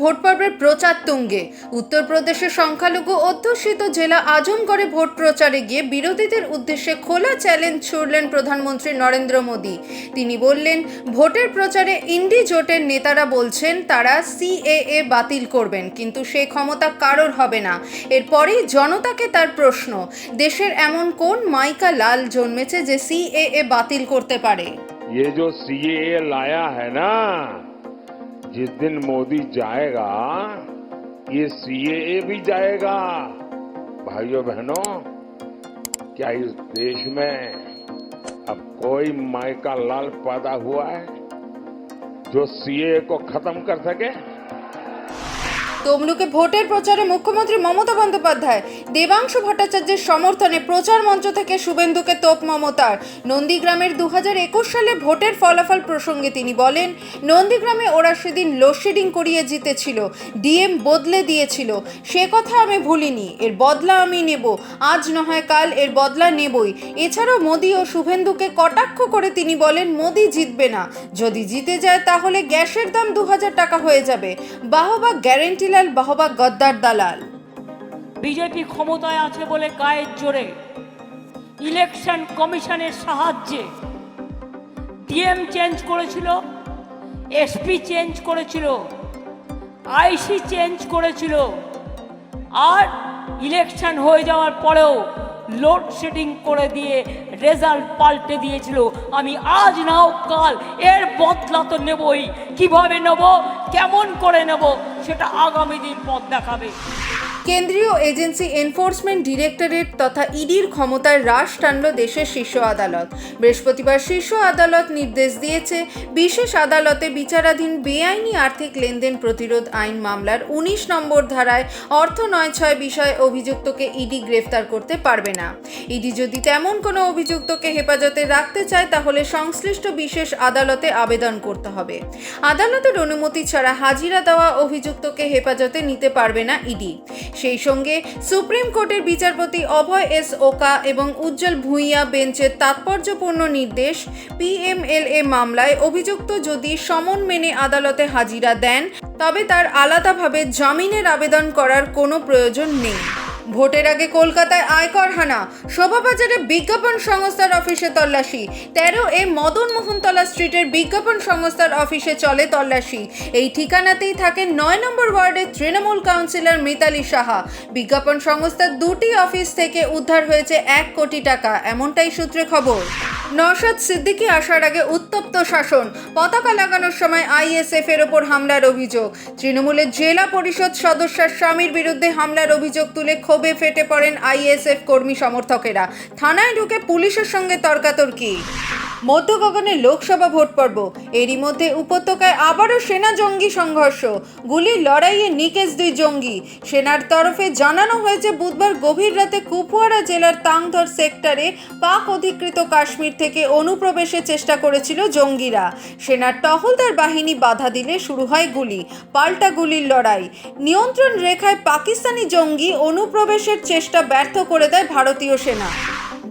Vote পর্বের প্রচার তুঙ্গে। উত্তরপ্রদেশের সংখ্যালঘু অধ্যুষিত জেলা আজমগড়ে ভোট প্রচারে গিয়ে বিরোধীদের উদ্দেশ্যে খোলা চ্যালেঞ্জ ছুড়লেন প্রধানমন্ত্রী নরেন্দ্র মোদী। তিনি বললেন, ভোটের প্রচারে ইন্ডি জোটের নেতারা বলছেন তারা সিএএ বাতিল করবেন, কিন্তু সে ক্ষমতা কারোর হবে না। এরপরেই জনতাকে তার প্রশ্ন, দেশের এমন কোন মাইকা লাল জন্মেছে যে সিএএ বাতিল করতে পারে? ये जो सीएए लाया है ना, जिस दिन मोदी जाएगा ये सीएए भी जाएगा। भाइयों बहनों, क्या इस देश में अब कोई माइका लाल पैदा हुआ है जो सीएए को खत्म कर सके? তমলুকে ভোটের প্রচারে মুখ্যমন্ত্রী মমতা বন্দ্যোপাধ্যায় দেবাংশু ভট্টাচার্যের সমর্থনে প্রচার মঞ্চ থেকে শুভেন্দুকে তোপ মমতার। নন্দীগ্রামের 2021 সালে ভোটের ফলাফল প্রসঙ্গে তিনি বলেন, নন্দীগ্রামে ওরা সেদিন লোডশেডিং করিয়ে জিতেছিল, ডিএম বদলে দিয়েছিল, সে কথা আমি ভুলিনি, এর বদলা আমি নেব, আজ নয় কাল এর বদলা নেবই। এছাড়াও মোদী ও শুভেন্দুকে কটাক্ষ করে তিনি বলেন, মোদী জিতবে না, যদি জিতে যায় তাহলে গ্যাসের দাম 2000 টাকা হয়ে যাবে। বাহবা গ্যারেন্টি বাহবা গদ্দার দালাল। বিজেপি ক্ষমতায় আছে বলে গায়ের জোরে ইলেকশন কমিশনের সাহায্যে ডিএম চেঞ্জ করেছিল, এসপি চেঞ্জ করেছিল, আইসি চেঞ্জ করেছিল, আর ইলেকশন হয়ে যাওয়ার পরেও লোডশেডিং করে দিয়ে রেজাল্ট পাল্টে দিয়েছিল। আমি আজ নাও কাল এর বদলা তো নেবই। কিভাবে নেব, কেমন করে নেব, সেটা আগামী দিন পথ দেখাবে। কেন্দ্রীয় এজেন্সি এনফোর্সমেন্ট ডিরেক্টরেট তথা ইডির ক্ষমতায় হ্রাস টানল দেশের শীর্ষ আদালত। বৃহস্পতিবার শীর্ষ আদালত নির্দেশ দিয়েছে, বিশেষ আদালতে বিচারাধীন বেআইনি আর্থিক লেনদেন প্রতিরোধ আইন মামলার 19 নম্বর ধারায় অর্থ নয়ছয় বিষয়ে অভিযুক্তকে ইডি গ্রেফতার করতে পারবে না। ইডি যদি তেমন কোনো অভিযুক্তকে হেফাজতে রাখতে চায় তাহলে সংশ্লিষ্ট বিশেষ আদালতে আবেদন করতে হবে। আদালতের অনুমতি ছাড়া হাজিরা দেওয়া অভিযুক্তকে হেফাজতে নিতে পারবে না ইডি। সেই সঙ্গে সুপ্রিম কোর্টের বিচারপতি অভয় এস ওকা এবং উজ্জ্বল ভূঁইয়া বেঞ্চের তাৎপর্যপূর্ণ নির্দেশ, পিএমএলএ মামলায় অভিযুক্ত যদি সমন মেনে আদালতে হাজিরা দেন তবে তার আলাদাভাবে জামিনের আবেদন করার কোনো প্রয়োজন নেই। ভোটের আগে কলকাতায় আয়কর হানা, শোভাবাজারে বিজ্ঞাপন সংস্থার অফিসে তল্লাশি। 13A মদন মোহনতলা স্ট্রিটের বিজ্ঞাপন সংস্থার অফিসে চলে তল্লাশি। এই ঠিকানাতেই থাকেন 9 নম্বর ওয়ার্ডের তৃণমূল কাউন্সিলর মিতালি সাহা। বিজ্ঞাপন সংস্থার 2টি অফিস থেকে উদ্ধার হয়েছে 1 কোটি টাকা, এমনটাই সূত্রে খবর। নওশাদ সিদ্দিকী আসার আগে উত্তপ্ত শাসন, পতাকা লাগানোর সময় আইএসএফ এর ওপর হামলার অভিযোগ। তৃণমূলের জেলা পরিষদ সদস্যের স্বামীর বিরুদ্ধে হামলার অভিযোগ তুলে ক্ষোভে ফেটে পড়েন আইএসএফ কর্মী সমর্থকেরা। থানায় ঢুকে পুলিশের সঙ্গে তর্কাতর্কি। মধ্য গগনে লোকসভা ভোট পর্ব, এরই মধ্যে উপত্যকায় আবারও সেনা জঙ্গি সংঘর্ষ, গুলির লড়াইয়ে নিকেশ 2 জঙ্গি। সেনার তরফে জানানো হয়েছে, বুধবার গভীর রাতে কুপওয়ারা জেলার তাংধর সেক্টরে পাক অধিকৃত কাশ্মীর থেকে অনুপ্রবেশের চেষ্টা করেছিল জঙ্গিরা। সেনার টহলদার বাহিনী বাধা দিলে শুরু হয় গুলি, পাল্টা গুলির লড়াই। নিয়ন্ত্রণ রেখায় পাকিস্তানি জঙ্গি অনুপ্রবেশের চেষ্টা ব্যর্থ করে দেয় ভারতীয় সেনা।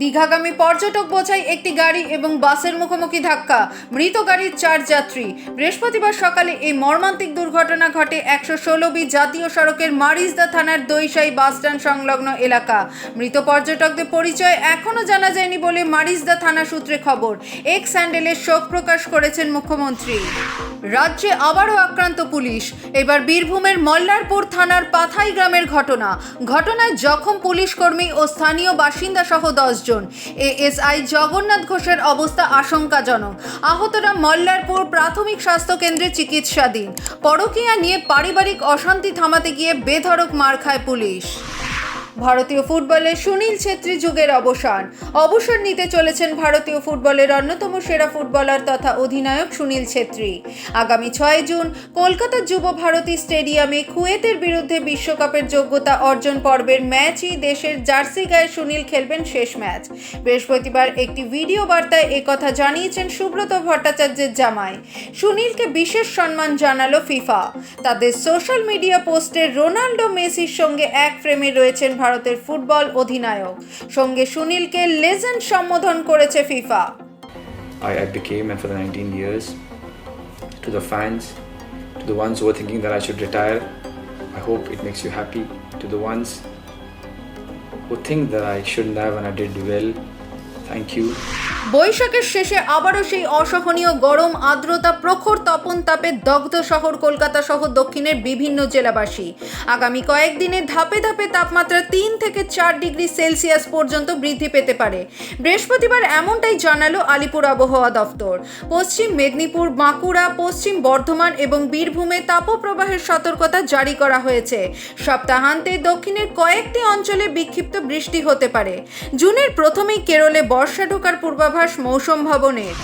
দীঘাগামী পর্যটক বোঝাই একটি গাড়ি এবং বাসের মুখোমুখি ধাক্কা, মৃত গাড়ির 4 যাত্রী। বৃহস্পতিবার সকালে এই মর্মান্তিক দুর্ঘটনা ঘটে 116B জাতীয় সড়কের মারিজদা থানার দইসাই বাসস্ট্যান্ড সংলগ্ন এলাকা। মৃত পর্যটকদের পরিচয় এখনও জানা যায়নি বলে মারিজদা থানা সূত্রে খবর। এক্স হ্যান্ডেলে শোক প্রকাশ করেছেন মুখ্যমন্ত্রী। রাজ্যে আবারও আক্রান্ত পুলিশ, এবার বীরভূমের মল্লারপুর থানার পাথাই গ্রামের ঘটনায় জখম পুলিশ কর্মী ও স্থানীয় বাসিন্দা সহ 10 জন। এএসআই জগন্নাথ ঘোষের অবস্থা আশঙ্কাজনক। আহতরা মল্লারপুর প্রাথমিক স্বাস্থ্য কেন্দ্রে চিকিৎসাধীন। পরকীয়া নিয়ে পারিবারিক অশান্তি থামাতে গিয়ে বেধড়ক মার খায় পুলিশ। ভারতীয় ফুটবলে সুনীল ছেত্রী যুগের অবসর নিতে চলেছেন ভারতীয় ফুটবলের অন্যতম সেরা ফুটবলার তথা অধিনায়ক সুনীল ছেত্রী। আগামী 6 জুন কলকাতার যুব ভারতী স্টেডিয়ামে কুয়েতের বিরুদ্ধে বিশ্বকাপের যোগ্যতা অর্জন পর্বের ম্যাচই দেশের জার্সি গায়ে সুনীল খেলবেন শেষ ম্যাচ। বৃহস্পতিবার একটি ভিডিও বার্তায় একথা জানিয়েছেন সুব্রত ভট্টাচার্যের জামাই। সুনীলকে বিশেষ সম্মান জানালো ফিফা। তাদের সোশ্যাল মিডিয়া পোস্টে রোনাল্ডো মেসির সঙ্গে এক ফ্রেমে রয়েছেন ভারতের ফুটবল অধিনায়ক। সঙ্গে সুনীলকে লেজেন্ড সম্বোধন করেছে FIFA. I became, and for the 19 years, to the fans, To the ones who are thinking that I should retire, I hope it makes you happy. To the ones who think that I shouldn't have and I did well, thank you. বৈশাখের শেষে আবারও সেই অসহনীয় গরম আর্দ্রতা প্রখর তপন তাপে দগ্ধ শহর কলকাতা সহ দক্ষিণের বিভিন্ন জেলাবাসী। আগামী কয়েকদিনে ধাপে ধাপে তাপমাত্রা 3 থেকে 4 ডিগ্রি সেলসিয়াস পর্যন্ত বৃদ্ধি পেতে পারে। বৃহস্পতিবার এমনটাই জানালো আলিপুর আবহাওয়া দফতর। পশ্চিম মেদিনীপুর, বাঁকুড়া, পশ্চিম বর্ধমান এবং বীরভূমে তাপপ্রবাহের সতর্কতা জারি করা হয়েছে। সপ্তাহান্তে দক্ষিণের কয়েকটি অঞ্চলে বিক্ষিপ্ত বৃষ্টি হতে পারে। জুনের প্রথমেই কেরলে বর্ষা ঢোকার পূর্বাভাস মৌসুম ভবনের।